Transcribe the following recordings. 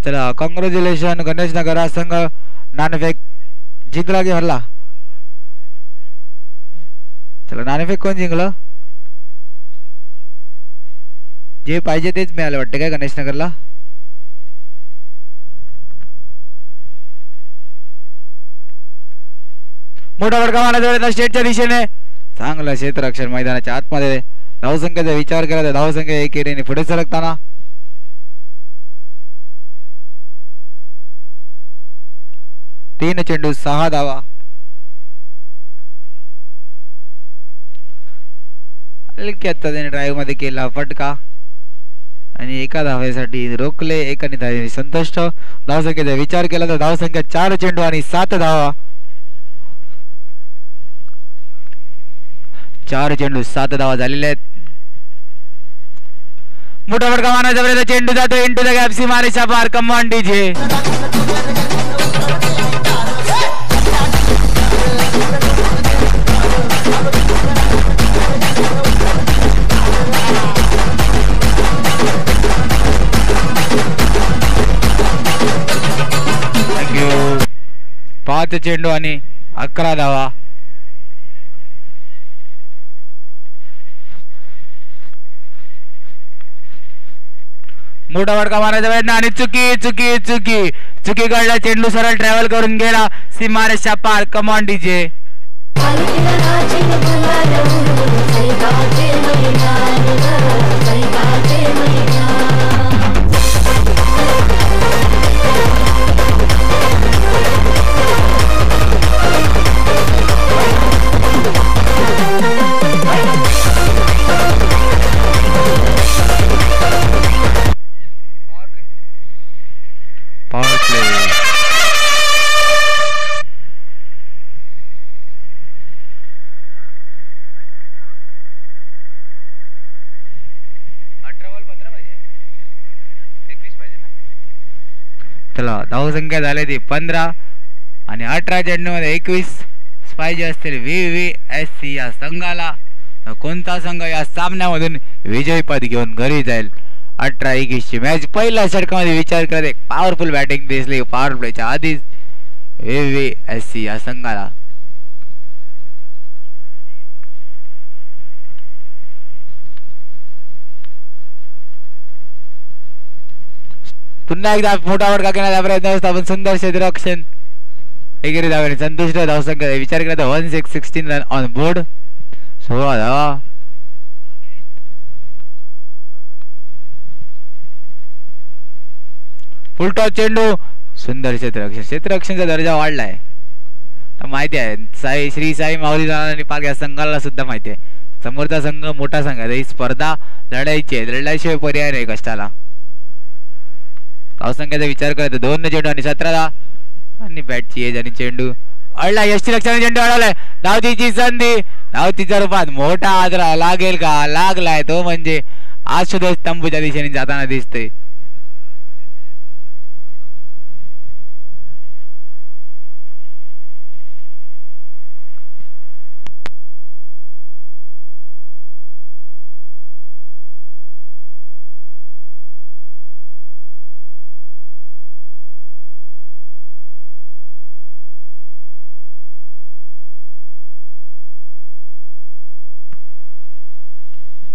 चला कॉंग्रॅच्युलेशन गणेश नगर हा संघ नाणेफेक जिंकला की हरला. चला नाणेफेक कोण जिंकलं? जे पाहिजे तेच मिळालं वाटतं काय गणेश नगरला. मोठा फटका मारण्याचा स्टेटच्या दिशेने चांगलं क्षेत्ररक्षण मैदानाच्या आतमध्ये धावसंख्येचा विचार केला तर धावसंख्या एकेरीने पुढे सरकताना. तीन चेंडू 6 धावा. हलक्यात त्याने ड्राईव्ह मध्ये केला फटका आणि एका धावेसाठी रोखले. एकाने धावे संतुष्ट. धावसंख्येचा विचार केला तर धावसंख्या 4 चेंडू आणि 7 धावा. 4 चेंडू 7 धावा झालेले आहेत. मोठा फटका मारण्याचा प्रयत्न चेंडू जातो इंटू द गॅप सीमारेषा पार. Come on DJ. थँक्यू. 5 चेंडू आणि 11 धावा. मोठा फटका मारायचा प्रयत्न आणि चुकी चुकी चुकी चुकी कळला. चेंडू सरळ ट्रॅव्हल करून गेला सीमारेषा पार. Come on DJ. Power play. चला धावसंख्या झाली ती 15 आणि 18 चेंडूमध्ये 21 पाहिजे असतील VVSC या संघाला. कोणता संघ या सामन्यामधून विजयपद घेऊन घरी जाईल. 18-21 ची मॅच. पहिल्या षटकामध्ये विचार करत एक पॉवरफुल बॅटिंग दिसली पॉवर प्लेच्या आधीच VVSC या संघाला. पुन्हा एकदा मोठा फटका घेण्याचा प्रयत्न आपण सुंदर क्षेत्ररक्षण एकेरी धावेने संतुष्ट. धावसंख्या विचार केला तर 1616 रन ऑन बोर्ड. 16 धावा. फुलटॉस चेंडू. सुंदर क्षेत्ररक्षण. क्षेत्ररक्षणचा दर्जा वाढलाय माहिती आहे. श्री साई माऊली आणि पाक या संघाला सुद्धा माहिती आहे समोरचा संघ मोठा संघ आहे. ही स्पर्धा लढायची आहे. लढल्याशिवाय पर्याय नाही कष्टाला. धावसंख्येचा विचार करत 2 चेंडू आणि 17 आणि बॅटची एज आणि चेंडू अडला. यष्टीरक्षण चेंडू अडवलाय. धावतीची संधी. धावतीच्या रूपात मोठा आदरा लागेल का? लागलाय. तो म्हणजे आशुतोष तंबूच्या दिशेने जाताना दिसतोय.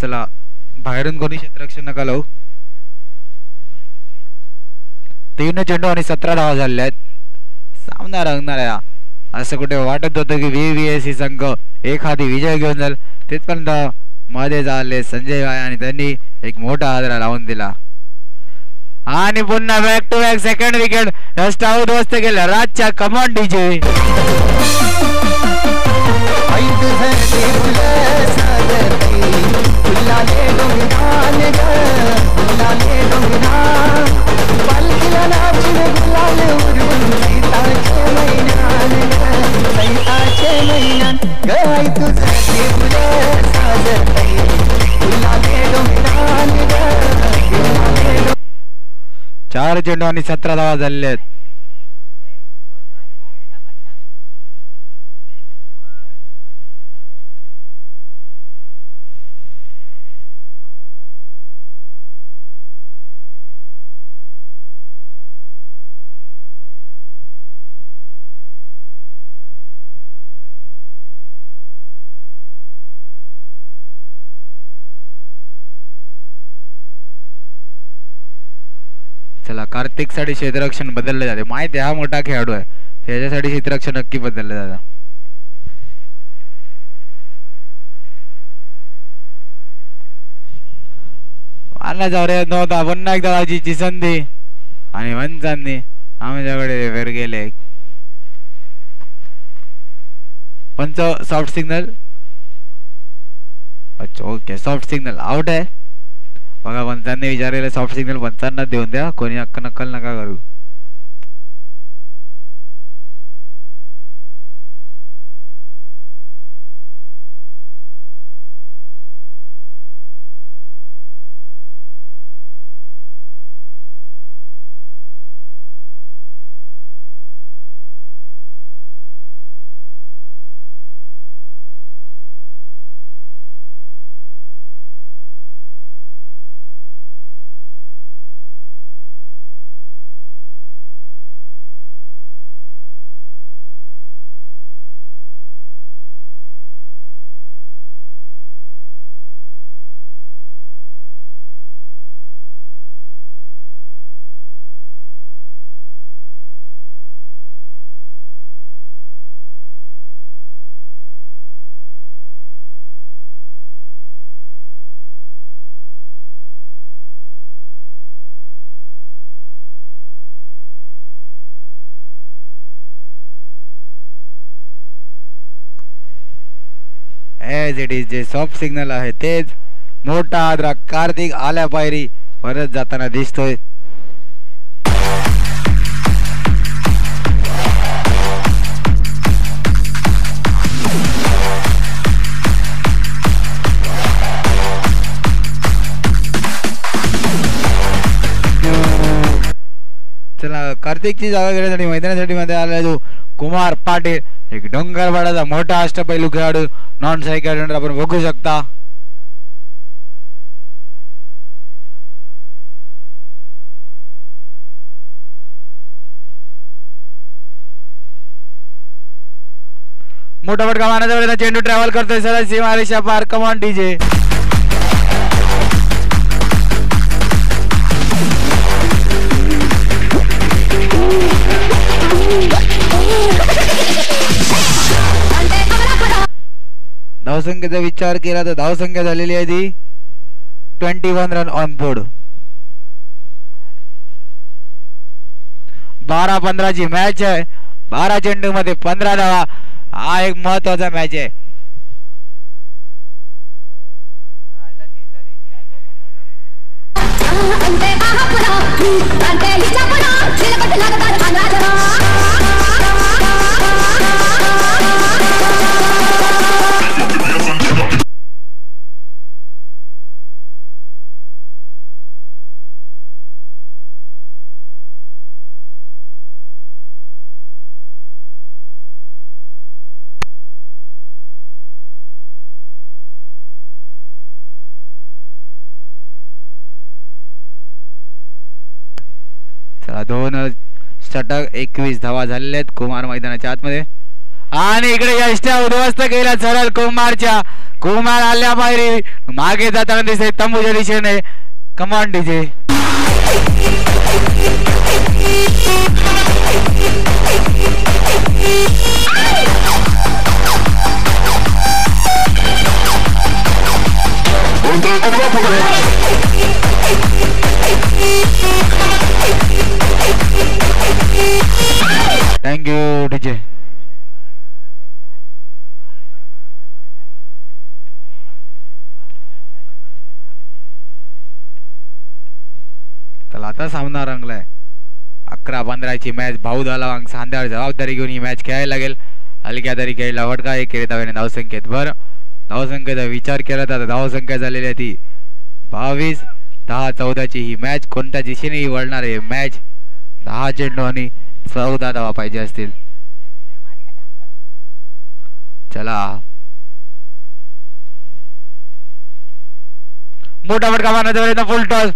चला बाहेरून कोणी क्षेत्ररक्षण नका लावू. 3 चेंडू आणि 17 धावा झालेल्या आहेत. सामना रंगणार आहे. असं कुठे वाटत होतं की VVSC संघ एखादी विजय घेऊन जाईल. तिथपर्यंत मध्ये झाले संजय भाई आणि त्यांनी एक मोठा हादरा लावून दिला आणि पुन्हा back to back second wicket just out वस्त गेला राजच्या. Come on DJ. चार चेंडू आणि 17 धावा झालेले आहेत. चला कार्तिकसाठी क्षेत्ररक्षण बदललं जाते. माहिती हा मोठा खेळाडू आहे, त्याच्यासाठी क्षेत्ररक्षण नक्की बदललं जातं. मारला जाऊ रे नव्हता. पुन्हा एकदा राजीची संधी आणि वंचांनी आमच्याकडे वेर गेले. पंच सॉफ्ट सिग्नल. अच्छा ओके, सॉफ्ट सिग्नल आउट आहे बघा. पंचांनी विचारलेलं सॉफ्ट सिग्नल पंचांना देऊन द्या, कोणी नक्कल नका करू. As it is J soft signal आहे तेच. मोठा आदरा कार्तिक आल्या पायरी परत जाताना दिसतोय. चला कार्तिकची जागा घेण्यासाठी मैदानासाठी मध्ये आला जो कुमार पाटील, एक डोंगरवाडाचा मोठा अष्टपैलू खेळाडू, नॉन सायकल आपण बघू शकता. मोठा फटका मारण्याचा चेंडू ट्रॅव्हल करतोय सरळ सीमा रेषा पार. Come on DJ. धावसंख्येचा विचार केला तर धावसंख्या झालेली आहे ती 21 रन ऑन बोर्ड. 12-15 ची मॅच आहे. 12 चेंडू मध्ये 15 धावा. हा एक महत्वाचा मॅच आहे. दोन षटक 21 धावा झालेल्या आहेत कुमार मैदानाच्या आतमध्ये. आणि इकडे यष्ट्या उद्ध्वस्त केला सरळ कुमारच्या. कुमार आल्या पायरी मागे जाताना दिसते तंबूच्या दिशेने. Command DJ. Thank you DJ. चला आता सामना रंगलाय. 11-15 मॅच. भाऊ दलावांग सांध्यावर जबाबदारी घेऊन ही मॅच खेळायला लागेल. हलक्या तरी खेळला फटका एक केले धाव्याने धावसंख्येत. बरं धावसंख्येचा विचार केला तर धावसंख्या झालेली आहे ती 22. 10-14 ही मॅच. कोणत्या दिशेने वळणार आहे मॅच. 10 चेंडू आणि 14 धावा पाहिजे असतील. चला मोठा फटका मारण्याचा फुल टॉस.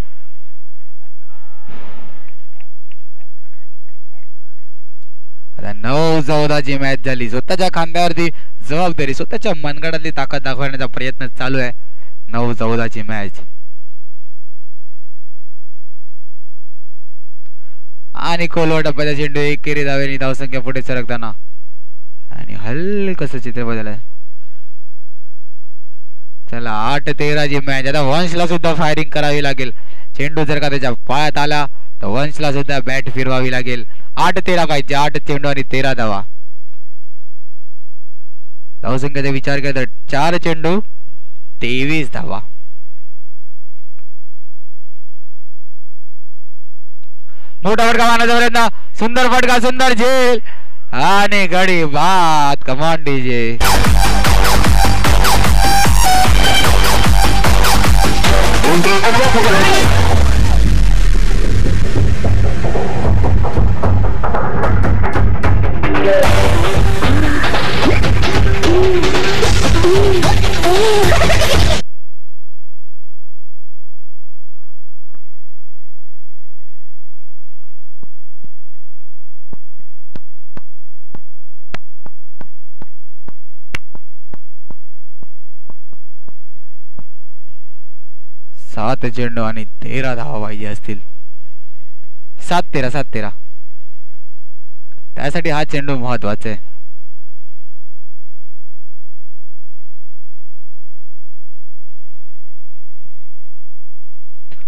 आता 9-14 मॅच झाली. स्वतःच्या खांद्यावरती जबाबदारी, स्वतःच्या मनगडातली ताकद दाखवण्याचा प्रयत्न चालू आहे. 9-14 मॅच. आणि खोलवा टप्प्याचा चेंडू एकेरी धावेने धावसंख्या पुढे सरकताना आणि हलकस चित्र बदलय. चला 8-13 मॅच. आता वंशला सुद्धा फायरिंग करावी लागेल. चेंडू जर का त्याच्या पायात आला तर वंशला सुद्धा बॅट फिरवावी लागेल. 8-13 पाहिजे. 8 चेंडू आणि 13 धावा. धावसंख्येचा विचार केला तर 4 चेंडू 23 धावा. मोठा फटका मारण्याचा प्रयत्न. सुंदर फटका. सुंदर झेल आणि गडी बाद. कमान डीजे. सात चेंडू आणि 13 धावा पाहिजे असतील. 7-13 त्यासाठी हा चेंडू महत्वाचा आहे.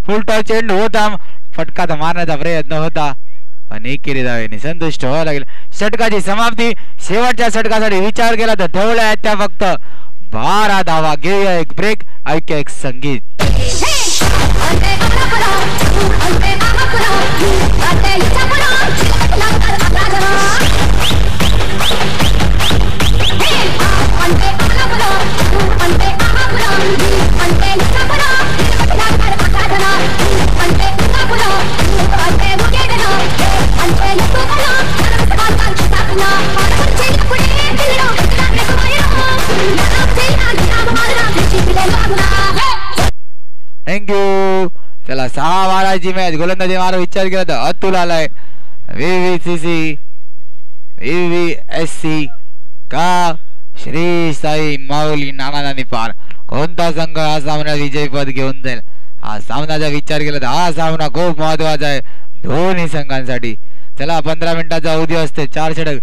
फुलटॉ चेंडू होता. फटका तर मारण्याचा प्रयत्न होता पण एकेरी धावेने संतुष्ट व्हावं लागेल. षटकाची समाप्ती. शेवटच्या षटकासाठी विचार केला तर ठेवल्या आहेत त्या फक्त 12 धावा. घेऊया एक ब्रेक. ऐक्या एक संगीत. थँक्यू. चला 6-12 मॅच. गोलंदाजी मारा विचार केला तर अतुल आलाय. VVSC का श्री साई माऊली नाना पार. कोणता संघ हा सामना विजयपद घेऊन जाईल? हा सामनाचा विचार केला तर हा सामना खूप महत्वाचा आहे दोन्ही संघांसाठी. चला 15 मिनिटाचा अवधी असते. 4 षटक.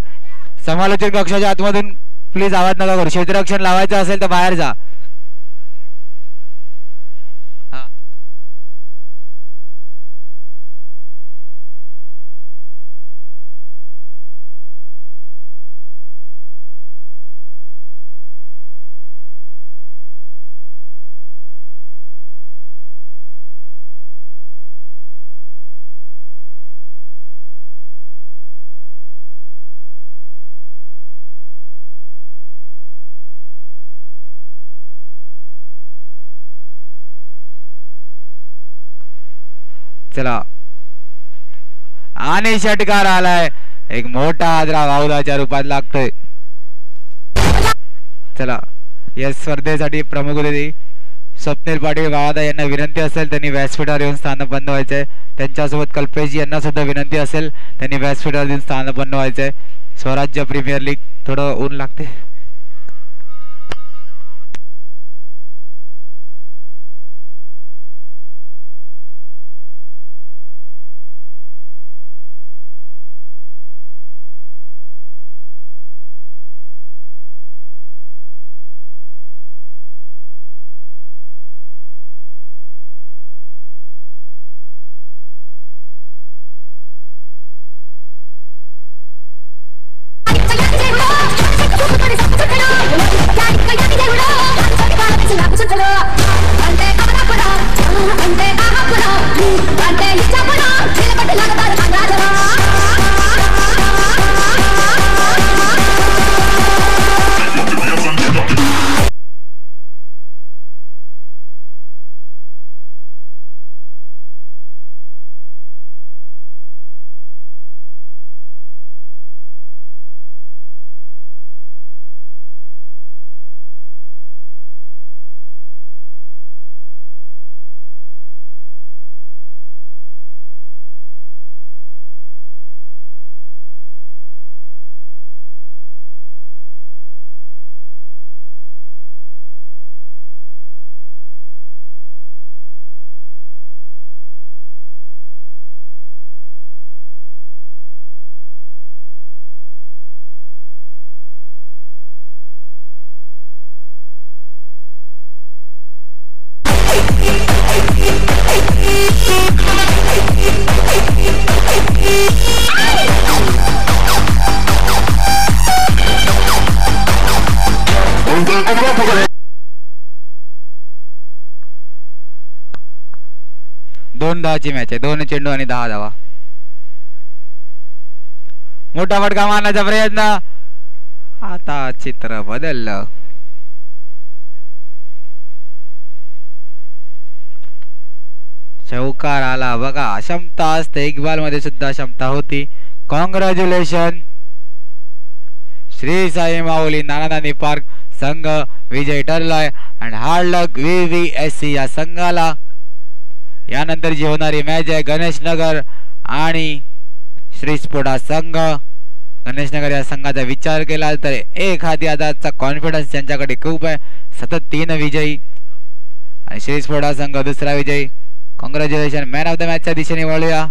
समालोचन कक्षाच्या आतमधून प्लीज आवाज नका करू. क्षेत्ररक्षण लावायचं असेल तर बाहेर जा. चला आणि षटकार आलाय. एक मोठा आदरा वावदाच्या रूपात लागतोय. चला या स्पर्धेसाठी प्रमुख अतिथी स्वप्नील पाटील वावादा यांना विनंती असेल त्यांनी व्यासपीठावर येऊन स्थान बनवायचंय. त्यांच्यासोबत कल्पेश यांना सुद्धा विनंती असेल त्यांनी व्यासपीठावर येऊन स्थान बनवायचंय. स्वराज्य प्रीमियर लीग थोडं ऊन लागते. दोन धावाची मॅच आहे, 2 चेंडू आणि 10 धावा. मोठा फटका मारण्याचा प्रयत्न, आता चित्र बदललं. चौकार आला बघा. क्षमता असते, इक्बाल मध्ये सुद्धा क्षमता होती. कॉंग्रॅच्युलेशन श्री साई माऊली नानानानी पार्क संघ विजय ठरलाय. आणि हार्ड लक VVSC या संघाला. यानंतर जी होणारी मॅच आहे गणेशनगर आणि श्री स्फोटा संघ. गणेशनगर या संघाचा विचार केला तर एखादी आदाचा कॉन्फिडन्स त्यांच्याकडे खूप आहे. सतत 3 विजयी आणि श्री स्फोटा संघ दुसरा विजयी. कॉंग्रॅच्युलेशन. मॅन ऑफ द मॅचच्या दिशेने वळूया.